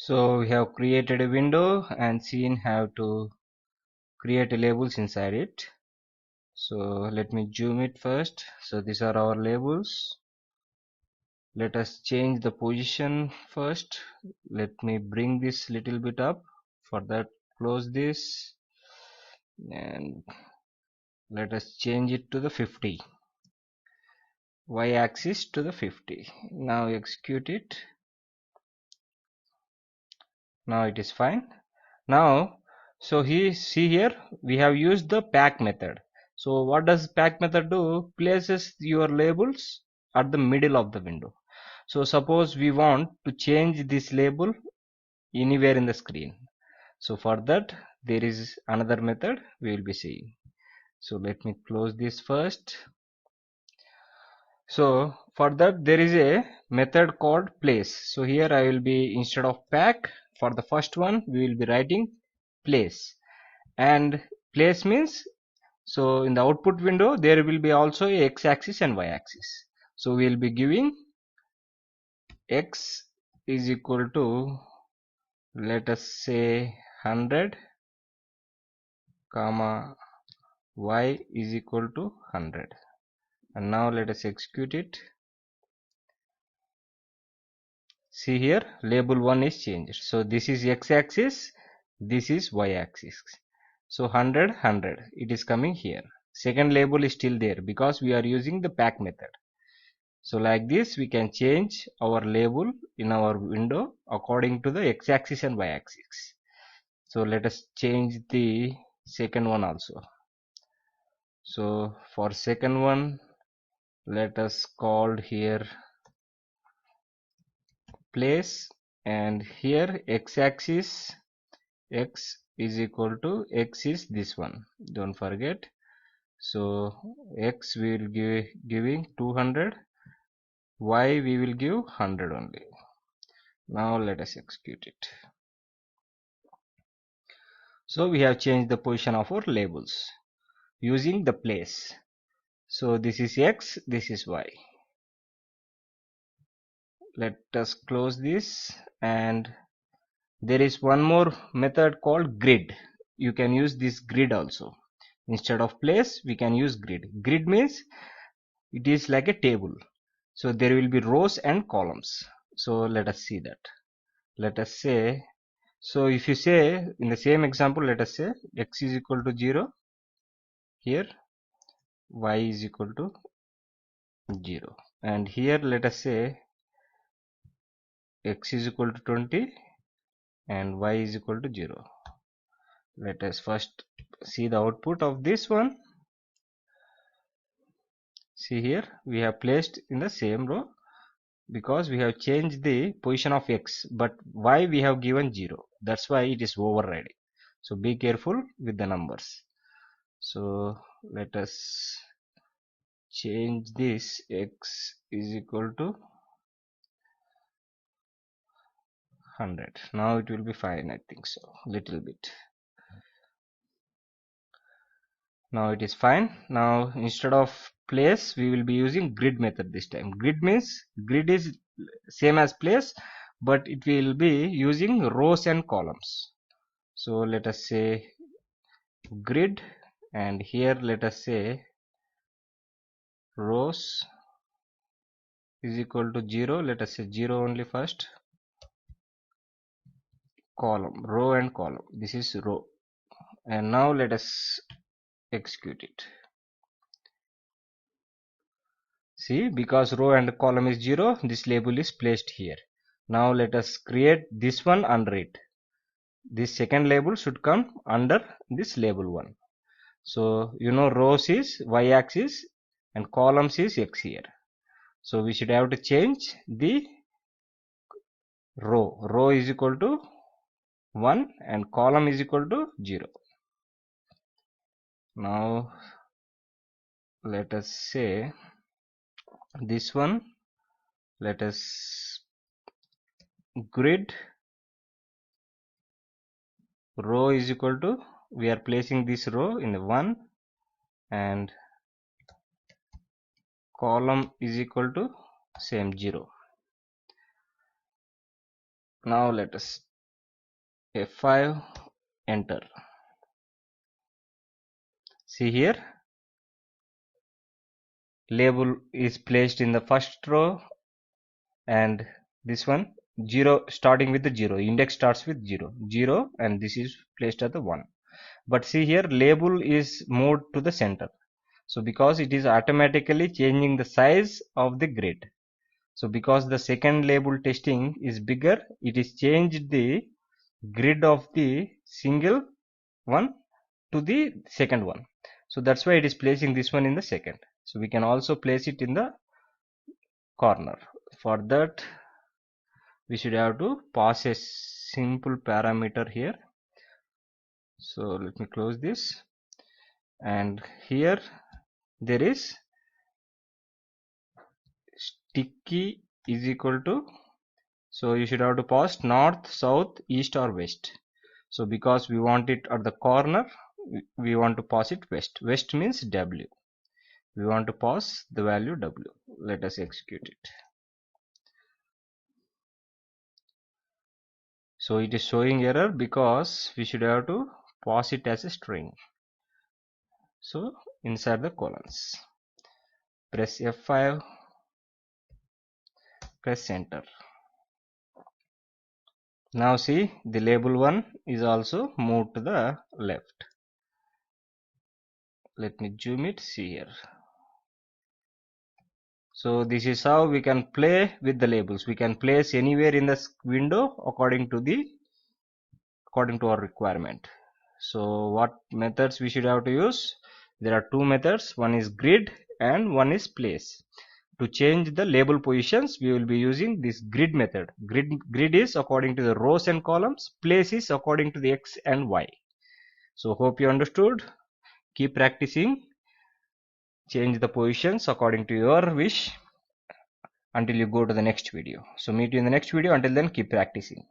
So we have created a window and seen how to create labels inside it. So let me zoom it first. So these are our labels. Let us change the position first. Let me bring this little bit up. For that, close this and let us change it to the 50. Y-axis to the 50. Now execute it. Now it is fine. Now, so see here we have used the pack method. So what does pack method do? Places your labels at the middle of the window. So suppose we want to change this label anywhere in the screen. So for that there is another method we will be seeing. So let me close this first. So for that there is a method called place. So here I will be, instead of pack, for the first one we will be writing place. And place means, so in the output window there will be also a x-axis and y-axis. So we will be giving x is equal to, let us say, 100 comma y is equal to 100. And now let us execute it. See here, label 1 is changed. So this is x-axis, this is y-axis. So 100 100 it is coming here. Second label is still there because we are using the pack method. So like this we can change our label in our window according to the x-axis and y-axis. So let us change the second one also. So for second one, let us call here place, and here x-axis, x is equal to, x is this one, don't forget. So x we will give giving 200, y we will give 100 only. Now let us execute it. So we have changed the position of our labels using the place. So this is x, this is y. Let us close this, and there is one more method called grid. You can use this grid also. Instead of place we can use grid. Grid means it is like a table. So there will be rows and columns. So let us see that. Let us say, so if you say in the same example, let us say x is equal to 0, here y is equal to 0, and here let us say x is equal to 20 and y is equal to 0. Let us first see the output of this one. See here we have placed in the same row because we have changed the position of x, but y we have given 0, that's why it is overriding. So be careful with the numbers. So let us change this, x is equal to 100. Now it will be fine, I think so, little bit. Now it is fine. Now instead of place we will be using grid method this time. Grid means, grid is same as place, but it will be using rows and columns. So let us say grid, and here let us say rows is equal to 0. Let us say 0 only first. Column, row and column, this is row. And now let us execute it. See, because row and column is 0, this label is placed here. Now let us create this one under it. This second label should come under this label 1. So you know rows is y-axis and columns is x here. So we should have to change the row. Row is equal to 1 and column is equal to 0. Now let us say this one, let us grid row is equal to, we are placing this row in the 1 and column is equal to same 0. Now let us F5, enter. See here, label is placed in the first row, and this one 0, starting with the 0, index starts with 0, and this is placed at the 1. But see here, label is moved to the center. So because it is automatically changing the size of the grid. So because the second label testing is bigger, it is changed the grid of the single one to the second one. So that's why it is placing this one in the second. So we can also place it in the corner. For that, we should have to pass a simple parameter here. So let me close this, and here there is sticky is equal to, so you should have to pass north, south, east or west. So because we want it at the corner, we want to pass it west. West means W. We want to pass the value W. Let us execute it. So it is showing error because we should have to pass it as a string. So inside the colons, press F5, press enter. Now see, the label 1 is also moved to the left. Let me zoom it, see here. So this is how we can play with the labels. We can place anywhere in the window according to our requirement. So what methods we should have to use? There are two methods. One is grid and one is place. To change the label positions, we will be using this grid method. Grid is according to the rows and columns. Place is according to the X and Y. So hope you understood. Keep practicing. Change the positions according to your wish until you go to the next video. So meet you in the next video. Until then, keep practicing.